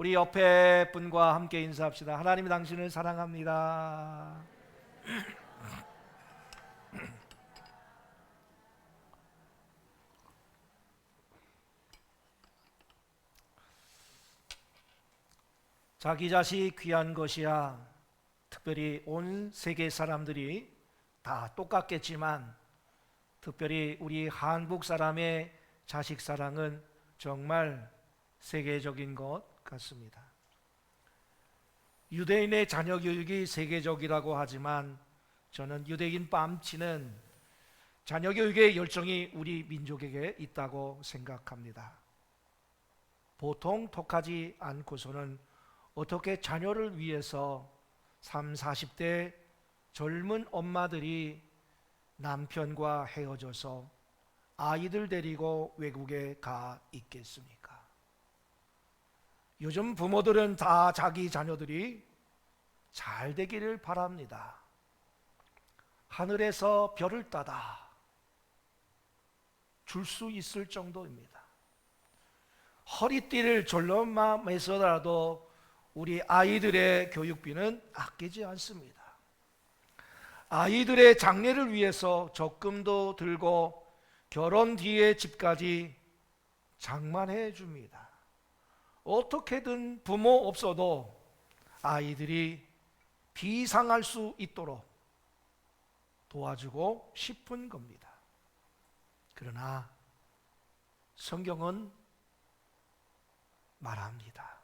우리 옆에 분과 함께 인사합시다. 하나님이 당신을 사랑합니다. 자기 자식 귀한 것이야. 특별히 온 세계 사람들이 다 똑같겠지만 특별히 우리 한국 사람의 자식 사랑은 정말 세계적인 것 같습니다. 유대인의 자녀 교육이 세계적이라고 하지만 저는 유대인 뺨치는 자녀 교육의 열정이 우리 민족에게 있다고 생각합니다. 보통 독하지 않고서는 어떻게 자녀를 위해서 30, 40대 젊은 엄마들이 남편과 헤어져서 아이들 데리고 외국에 가 있겠습니까? 요즘 부모들은 다 자기 자녀들이 잘 되기를 바랍니다. 하늘에서 별을 따다 줄 수 있을 정도입니다. 허리띠를 절로 매서라도 우리 아이들의 교육비는 아끼지 않습니다. 아이들의 장래를 위해서 적금도 들고 결혼 뒤에 집까지 장만해 줍니다. 어떻게든 부모 없어도 아이들이 비상할 수 있도록 도와주고 싶은 겁니다. 그러나 성경은 말합니다.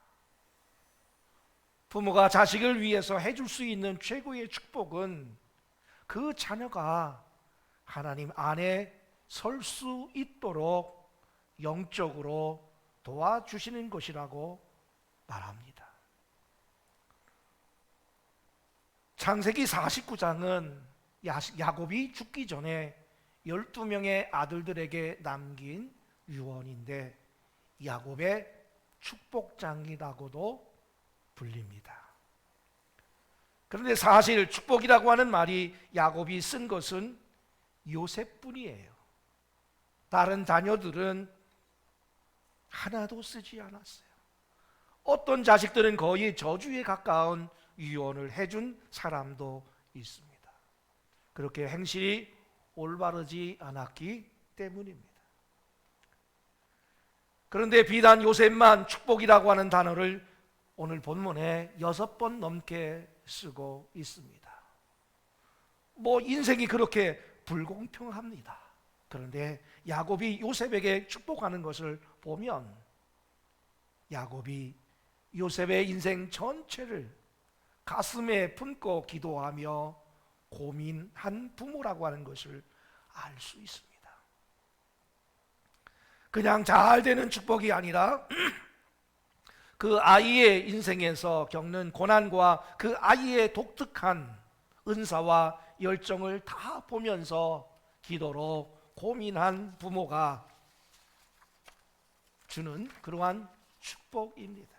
부모가 자식을 위해서 해줄 수 있는 최고의 축복은 그 자녀가 하나님 안에 설 수 있도록 영적으로 도와주시는 것이라고 말합니다. 창세기 49장은 야곱이 죽기 전에 12명의 아들들에게 남긴 유언인데 야곱의 축복장이라고도 불립니다. 그런데 사실 축복이라고 하는 말이 야곱이 쓴 것은 요셉뿐이에요. 다른 자녀들은 하나도 쓰지 않았어요. 어떤 자식들은 거의 저주에 가까운 유언을 해준 사람도 있습니다. 그렇게 행실이 올바르지 않았기 때문입니다. 그런데 비단 요셉만 축복이라고 하는 단어를 오늘 본문에 6번 넘게 쓰고 있습니다. 인생이 그렇게 불공평합니다. 그런데 야곱이 요셉에게 축복하는 것을 보면 야곱이 요셉의 인생 전체를 가슴에 품고 기도하며 고민한 부모라고 하는 것을 알 수 있습니다. 그냥 잘 되는 축복이 아니라 그 아이의 인생에서 겪는 고난과 그 아이의 독특한 은사와 열정을 다 보면서 기도로 고민한 부모가 주는 그러한 축복입니다.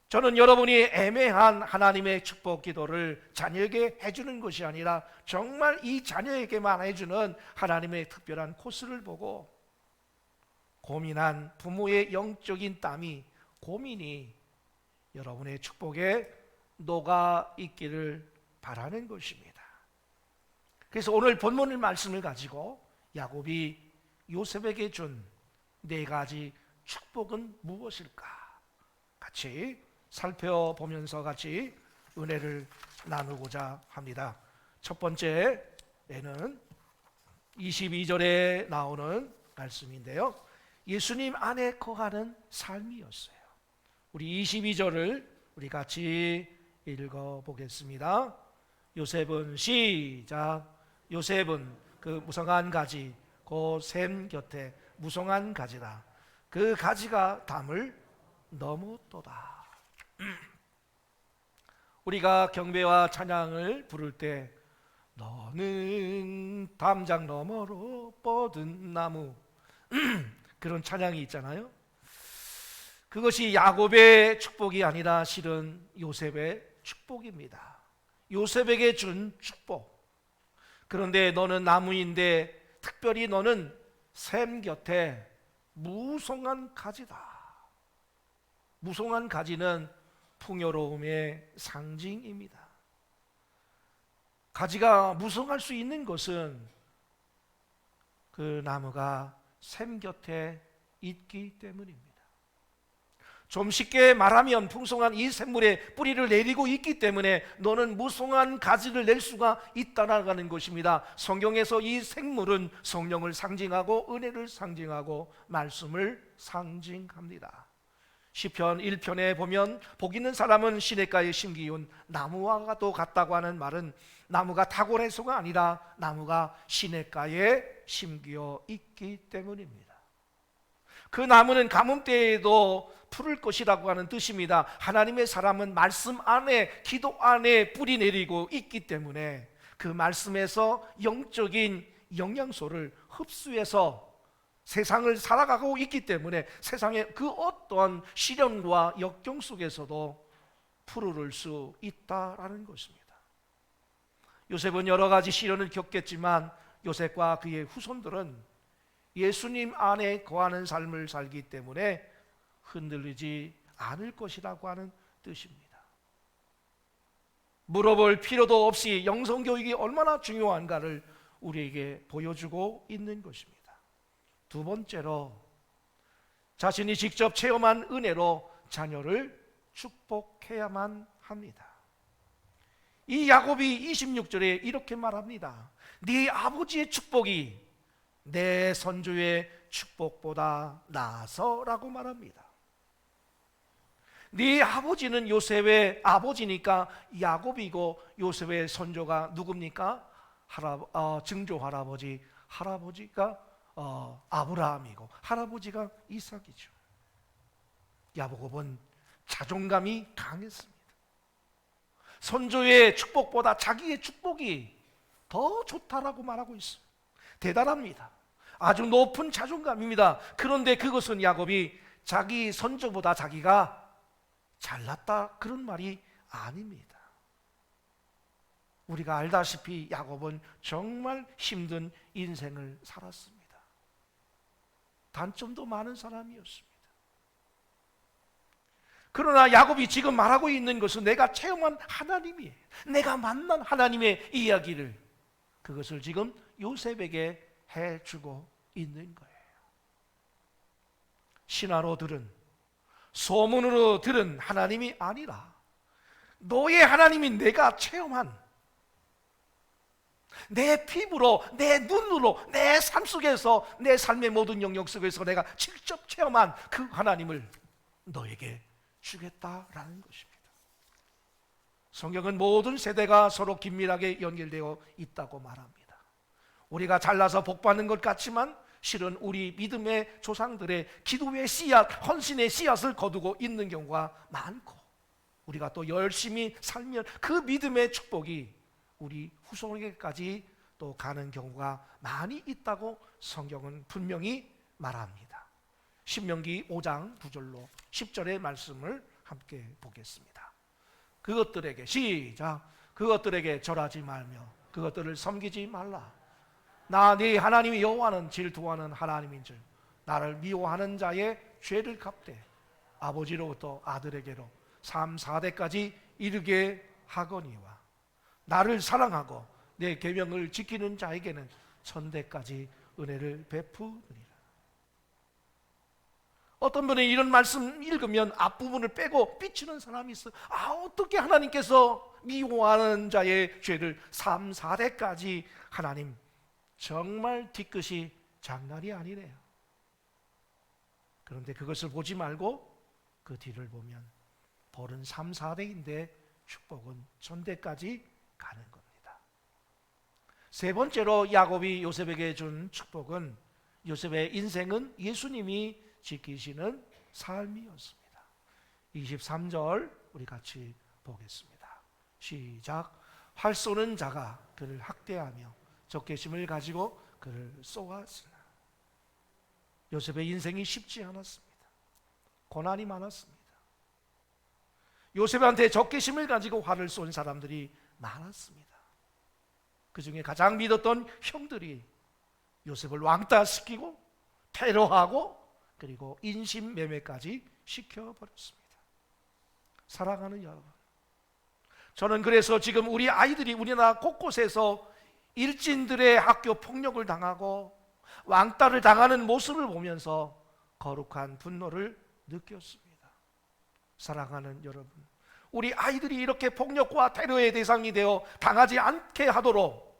저는 여러분이 애매한 하나님의 축복 기도를 자녀에게 해주는 것이 아니라 정말 이 자녀에게만 해주는 하나님의 특별한 코스를 보고 고민한 부모의 영적인 땀이 고민이 여러분의 축복에 녹아 있기를 바라는 것입니다. 그래서 오늘 본문의 말씀을 가지고 야곱이 요셉에게 준 4가지 축복은 무엇일까? 같이 살펴보면서 같이 은혜를 나누고자 합니다. 첫 번째에는 22절에 나오는 말씀인데요. 예수님 안에 거하는 삶이었어요. 우리 22절을 우리 같이 읽어보겠습니다. 요셉은 시작. 요셉은 그 무성한 가지 그 샘 곁에 무성한 가지라. 그 가지가 담을 넘었도다. 우리가 경배와 찬양을 부를 때 너는 담장 너머로 뻗은 나무 그런 찬양이 있잖아요. 그것이 야곱의 축복이 아니라 실은 요셉의 축복입니다. 요셉에게 준 축복. 그런데 너는 나무인데 특별히 너는 샘 곁에 무성한 가지다. 무성한 가지는 풍요로움의 상징입니다. 가지가 무성할 수 있는 것은 그 나무가 샘 곁에 있기 때문입니다. 좀 쉽게 말하면 풍성한 이 샘물에 뿌리를 내리고 있기 때문에 너는 무성한 가지를 낼 수가 있다는 것입니다. 성경에서 이 생물은 성령을 상징하고 은혜를 상징하고 말씀을 상징합니다. 시편 1편에 보면 복 있는 사람은 시냇가에 심기운 나무와도 같다고 하는 말은 나무가 탁월해서가 아니라 나무가 시냇가에 심겨 있기 때문입니다. 그 나무는 가뭄 때에도 푸를 것이라고 하는 뜻입니다. 하나님의 사람은 말씀 안에, 기도 안에 뿌리 내리고 있기 때문에 그 말씀에서 영적인 영양소를 흡수해서 세상을 살아가고 있기 때문에 세상의 그 어떤 시련과 역경 속에서도 푸르를 수 있다라는 것입니다. 요셉은 여러 가지 시련을 겪겠지만 요셉과 그의 후손들은 예수님 안에 거하는 삶을 살기 때문에 흔들리지 않을 것이라고 하는 뜻입니다. 물어볼 필요도 없이 영성교육이 얼마나 중요한가를 우리에게 보여주고 있는 것입니다. 두 번째로 자신이 직접 체험한 은혜로 자녀를 축복해야만 합니다. 이 야곱이 26절에 이렇게 말합니다. 네 아버지의 축복이 내 선조의 축복보다 나아서라고 말합니다. 네 아버지는 요셉의 아버지니까 야곱이고 요셉의 선조가 누굽니까? 증조 할아버지가 아브라함이고 할아버지가 이삭이죠. 야곱은 자존감이 강했습니다. 선조의 축복보다 자기의 축복이 더 좋다라고 말하고 있어요. 대단합니다. 아주 높은 자존감입니다. 그런데 그것은 야곱이 자기 선조보다 자기가 잘났다 그런 말이 아닙니다. 우리가 알다시피 야곱은 정말 힘든 인생을 살았습니다. 단점도 많은 사람이었습니다. 그러나 야곱이 지금 말하고 있는 것은 내가 체험한 하나님이에요. 내가 만난 하나님의 이야기를, 그것을 지금 요셉에게 해주고 있는 거예요. 신화로 들은, 소문으로 들은 하나님이 아니라 너의 하나님이 내가 체험한, 내 피부로, 내 눈으로, 내 삶 속에서, 내 삶의 모든 영역 속에서 내가 직접 체험한 그 하나님을 너에게 주겠다라는 것입니다. 성경은 모든 세대가 서로 긴밀하게 연결되어 있다고 말합니다. 우리가 잘나서 복받는 것 같지만 실은 우리 믿음의 조상들의 기도의 씨앗, 헌신의 씨앗을 거두고 있는 경우가 많고, 우리가 또 열심히 살면 그 믿음의 축복이 우리 후손에게까지 또 가는 경우가 많이 있다고 성경은 분명히 말합니다. 신명기 5장 9절로 10절의 말씀을 함께 보겠습니다. 그것들에게, 시작, 그것들에게 절하지 말며 그것들을 섬기지 말라. 나 네 하나님 여호와는 질투하는 하나님인즉 나를 미워하는 자의 죄를 갚되 아버지로부터 아들에게로 3, 4대까지 이르게 하거니와 나를 사랑하고 내 계명을 지키는 자에게는 천대까지 은혜를 베푸느니라. 어떤 분이 이런 말씀 읽으면 앞부분을 빼고 삐치는 사람이 있어요. 어떻게 하나님께서 미워하는 자의 죄를 3, 4대까지, 하나님 정말 뒤끝이 장난이 아니네요. 그런데 그것을 보지 말고 그 뒤를 보면 벌은 3, 4대인데 축복은 천대까지 가는 겁니다. 세 번째로 야곱이 요셉에게 준 축복은, 요셉의 인생은 예수님이 지키시는 삶이었습니다. 23절 우리 같이 보겠습니다. 시작. 활 쏘는 자가 그를 학대하며 적개심을 가지고 그를 쏘았으나. 요셉의 인생이 쉽지 않았습니다. 고난이 많았습니다. 요셉한테 적개심을 가지고 활을 쏜 사람들이 많았습니다. 그 중에 가장 믿었던 형들이 요셉을 왕따시키고 테러하고 그리고 인신매매까지 시켜버렸습니다. 사랑하는 여러분, 저는 그래서 지금 우리 아이들이 우리나라 곳곳에서 일진들의 학교 폭력을 당하고 왕따를 당하는 모습을 보면서 거룩한 분노를 느꼈습니다. 사랑하는 여러분, 우리 아이들이 이렇게 폭력과 테러의 대상이 되어 당하지 않게 하도록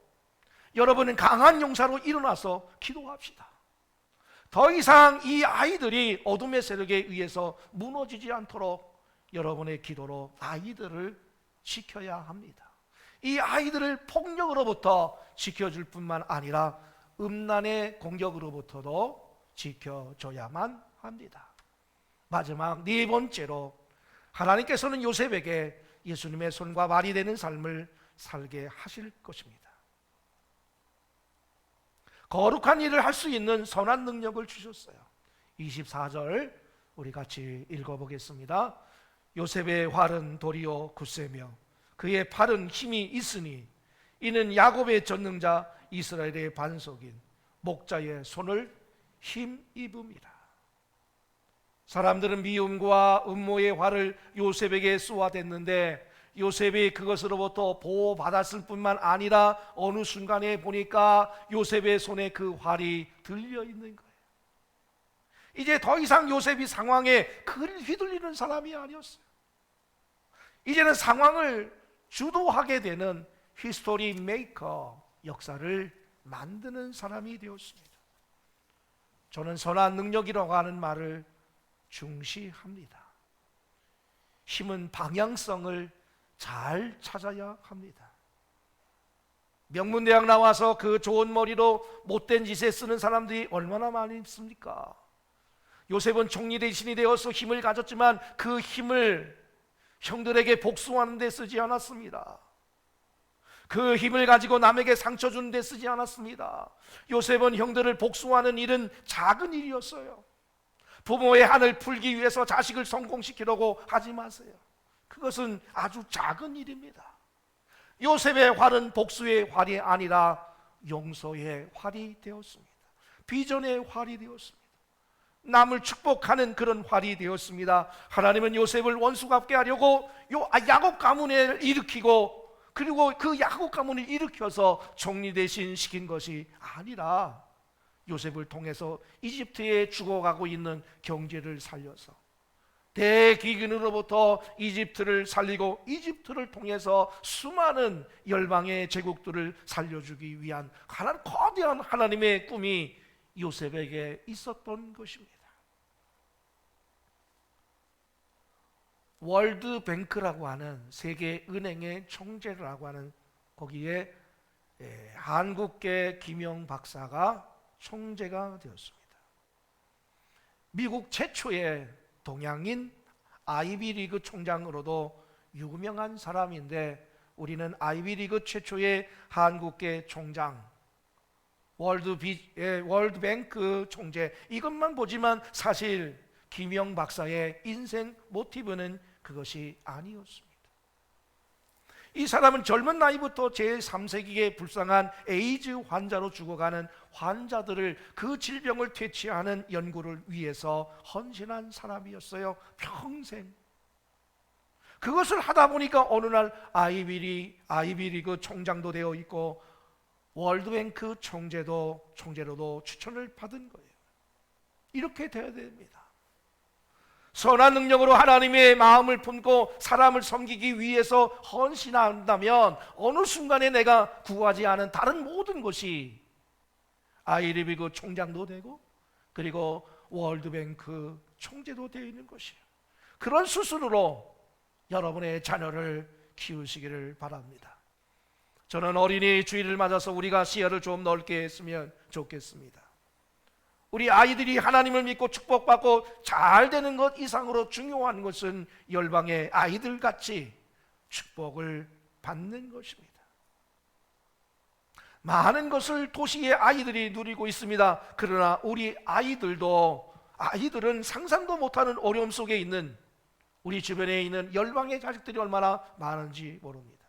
여러분은 강한 용사로 일어나서 기도합시다. 더 이상 이 아이들이 어둠의 세력에 의해서 무너지지 않도록 여러분의 기도로 아이들을 지켜야 합니다. 이 아이들을 폭력으로부터 지켜줄 뿐만 아니라 음란의 공격으로부터도 지켜줘야만 합니다. 마지막 네 번째로, 하나님께서는 요셉에게 예수님의 손과 발이 되는 삶을 살게 하실 것입니다. 거룩한 일을 할 수 있는 선한 능력을 주셨어요. 24절 우리 같이 읽어보겠습니다. 요셉의 활은 도리어 굳세며 그의 팔은 힘이 있으니 이는 야곱의 전능자 이스라엘의 반석인 목자의 손을 힘입음이라. 사람들은 미움과 음모의 활을 요셉에게 쏘아댔는데 요셉이 그것으로부터 보호받았을 뿐만 아니라 어느 순간에 보니까 요셉의 손에 그 활이 들려있는 거예요. 이제 더 이상 요셉이 상황에 휘둘리는 사람이 아니었어요. 이제는 상황을 주도하게 되는 히스토리 메이커, 역사를 만드는 사람이 되었습니다. 저는 선한 능력이라고 하는 말을 중시합니다. 힘은 방향성을 잘 찾아야 합니다. 명문대학 나와서 그 좋은 머리로 못된 짓에 쓰는 사람들이 얼마나 많이 있습니까? 요셉은 총리 대신이 되어서 힘을 가졌지만 그 힘을 형들에게 복수하는 데 쓰지 않았습니다. 그 힘을 가지고 남에게 상처 주는 데 쓰지 않았습니다. 요셉은 형들을 복수하는 일은 작은 일이었어요. 부모의 한을 풀기 위해서 자식을 성공시키려고 하지 마세요. 그것은 아주 작은 일입니다. 요셉의 활은 복수의 활이 아니라 용서의 활이 되었습니다. 비전의 활이 되었습니다. 남을 축복하는 그런 활이 되었습니다. 하나님은 요셉을 원수갑게 하려고 야곱 가문을 일으키고, 그리고 그 야곱 가문을 일으켜서 총리 대신 시킨 것이 아니라 요셉을 통해서 이집트에 죽어가고 있는 경제를 살려서 대기근으로부터 이집트를 살리고 이집트를 통해서 수많은 열방의 제국들을 살려주기 위한 거대한 하나님의 꿈이 요셉에게 있었던 것입니다. 월드뱅크라고 하는 세계은행의 총재라고 하는 거기에 한국계 김영 박사가 총재가 되었습니다. 미국 최초의 동양인 아이비리그 총장으로도 유명한 사람인데, 우리는 아이비리그 최초의 한국계 총장, 월드뱅크 총재, 이것만 보지만 사실 김영 박사의 인생 모티브는 그것이 아니었습니다. 이 사람은 젊은 나이부터 제3세기의 불쌍한 에이즈 환자로 죽어가는 환자들을, 그 질병을 퇴치하는 연구를 위해서 헌신한 사람이었어요. 평생. 그것을 하다 보니까 어느 날 아이비리그 총장도 되어 있고 월드뱅크 총재로도 추천을 받은 거예요. 이렇게 되어야 됩니다. 선한 능력으로 하나님의 마음을 품고 사람을 섬기기 위해서 헌신한다면 어느 순간에 내가 구하지 않은 다른 모든 것이 아이비리그 총장도 되고 그리고 월드뱅크 총재도 되어 있는 것이에요. 그런 수순으로 여러분의 자녀를 키우시기를 바랍니다. 저는 어린이 주일을 맞아서 우리가 시야를 좀 넓게 했으면 좋겠습니다. 우리 아이들이 하나님을 믿고 축복받고 잘 되는 것 이상으로 중요한 것은 열방의 아이들같이 축복을 받는 것입니다. 많은 것을 도시의 아이들이 누리고 있습니다. 그러나 우리 아이들은 상상도 못하는 어려움 속에 있는, 우리 주변에 있는 열방의 자식들이 얼마나 많은지 모릅니다.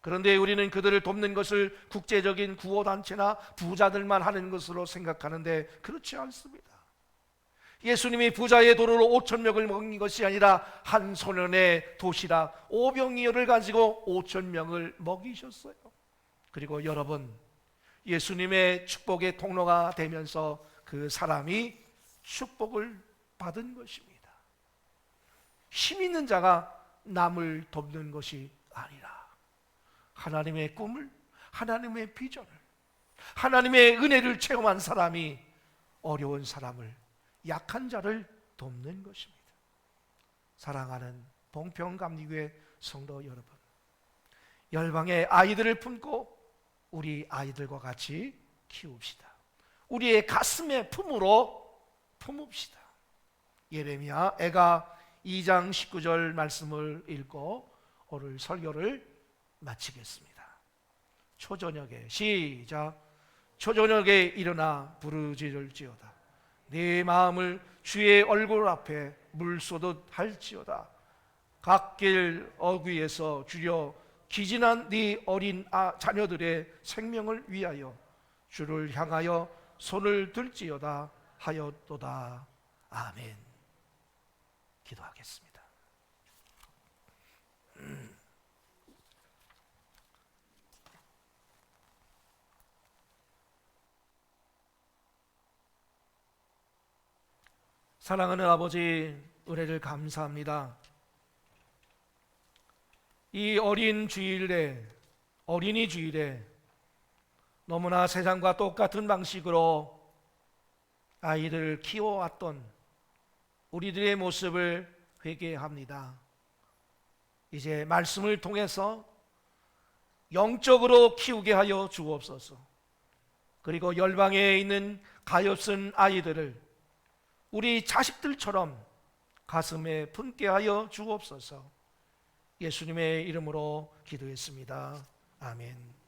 그런데 우리는 그들을 돕는 것을 국제적인 구호단체나 부자들만 하는 것으로 생각하는데 그렇지 않습니다. 예수님이 부자의 돈으로 5천 명을 먹인 것이 아니라 한 소년의 도시락 5병이어를 가지고 5천 명을 먹이셨어요. 그리고 여러분, 예수님의 축복의 통로가 되면서 그 사람이 축복을 받은 것입니다. 힘 있는 자가 남을 돕는 것이 아니라 하나님의 꿈을, 하나님의 비전을, 하나님의 은혜를 체험한 사람이 어려운 사람을, 약한 자를 돕는 것입니다. 사랑하는 봉평감리교회 성도 여러분, 열방의 아이들을 품고 우리 아이들과 같이 키웁시다. 우리의 가슴의 품으로 품읍시다. 예레미야 애가 2장 19절 말씀을 읽고 오늘 설교를 마치겠습니다. 초저녁에 시작. 초저녁에 일어나 부르짖을지어다. 네 마음을 주의 얼굴 앞에 물쏘듯 할지어다. 갓길 어귀에서 주려 기진한 네 어린 자녀들의 생명을 위하여 주를 향하여 손을 들지어다 하였도다. 아멘. 기도하겠습니다. 사랑하는 아버지, 은혜를 감사합니다. 이 어린 주일에, 어린이 주일에 너무나 세상과 똑같은 방식으로 아이들을 키워왔던 우리들의 모습을 회개합니다. 이제 말씀을 통해서 영적으로 키우게 하여 주옵소서. 그리고 열방에 있는 가엾은 아이들을 우리 자식들처럼 가슴에 품게 하여 주옵소서. 예수님의 이름으로 기도했습니다. 아멘.